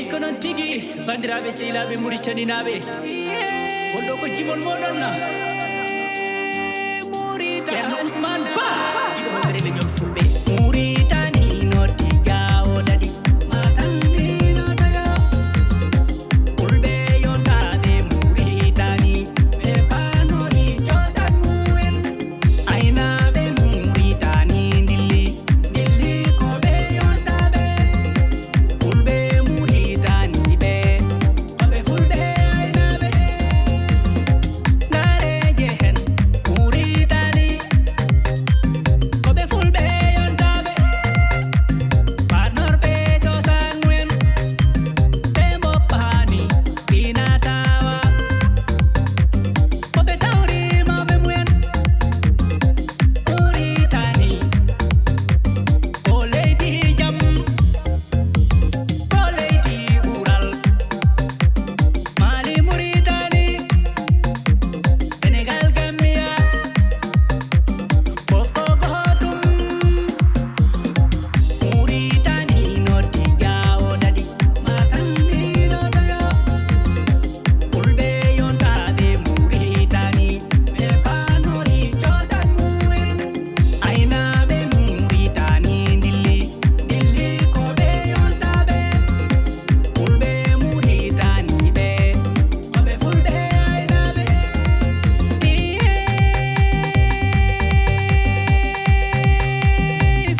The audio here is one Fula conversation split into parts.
Walay konon tigi bandiraɓe sehilaɓe Mauritanianaɓe gonɗo ko jimol moɗon Ceerno Ousmane Ba ɗiɗo hoɓere leñol fulɓe Mauritani noddi jawo dadi matanminotoyo fulɓe yontaɓe Mauritani ɓe panori cosan mumen aynaɓe Mauritani dilli ko ɓe yontaɓe fulɓe Mauritani ɓe koɓe fulɓe aynaɓe nareje hen Mauritani koɓe fulɓe yontaɓe panorɓe cosan mumen ɓe moppani inatawa koɓe tawri mawɓe mumen Mauritani ko leydi jam ko leydi ɓural Mali Mauritani Sénégal Gambia fof ko gotum Mauritani noddi jawo dadi matanminotoyo fulɓe yontaɓe Mauritani ɓe panori cosan mumen aynaɓe Mauritani dilli ko ɓe yontaɓe fulɓe Mauritani ɓe koɓe fulɓe aynaɓe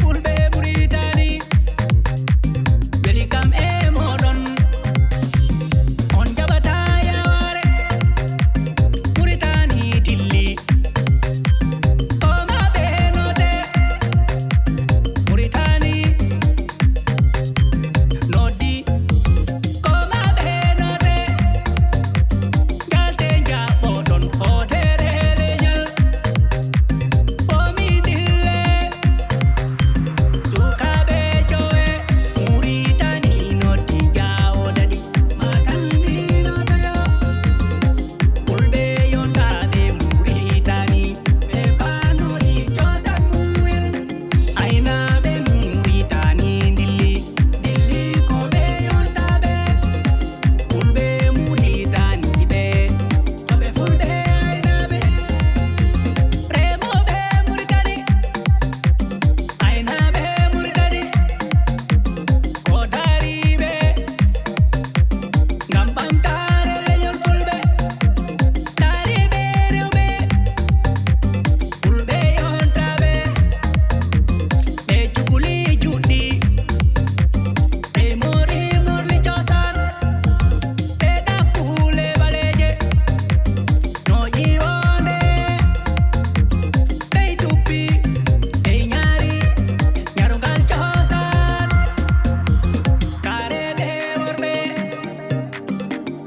fulɓe Mauritani weli kam e moɗon on jaɓata yaware Mauritani dilli ko maɓe note Mauritani noddi ko maɓe note jalte jaɓoɗon hotere leñol ɓomi dille sukaɓe jowe Mauritani noddi jawo dadi matanminotoyo fulɓe yontaɓe Mauritani ɓe panori cosan mumen aynaɓe Mauritani dilli ko ɓe yontaɓe fulɓe Mauritani ɓe koɓe fulɓe aynaɓe remoɓe Mauritani aynaɓe Mauritani ko dariɓe ngam ɓamtare leñol fulɓe dariɓe rewɓe fulɓe yontaɓe ɓe cukuli juɗɗi ɓe mori morli cosan ɓe ɗaɓɓule ɓaleje no ƴiwonde ɓe dubbi ɓe ñaari ñarugal cosan kareɓe worɓe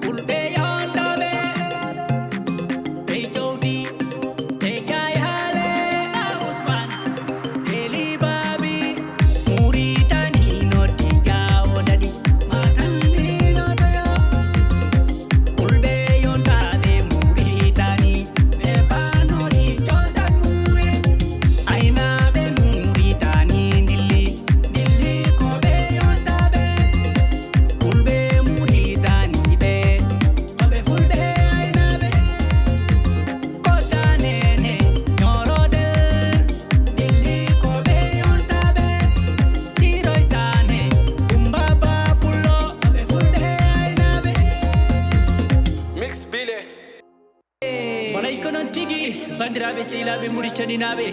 fulɓe yontaɓe ɓe jowdi ɓe jayale Ousmane Seli Babi Mauritani noddi jawo dadi matanminotoyo fulɓe yontaɓe Mauritani ɓe panori cosan mumen aynaɓe Mauritani dilli ko ɓe yontaɓe fulɓe Mauritani ɓe koɓe fulɓe aynaɓe kotanene ñorodel dilli ko ɓe yontaɓe Siroy Sane Kumba Babullo koɓe fulɓe aynaɓe Mix Bile. walay konon tigi bandiraɓe sehilaɓe Mauritanianaɓe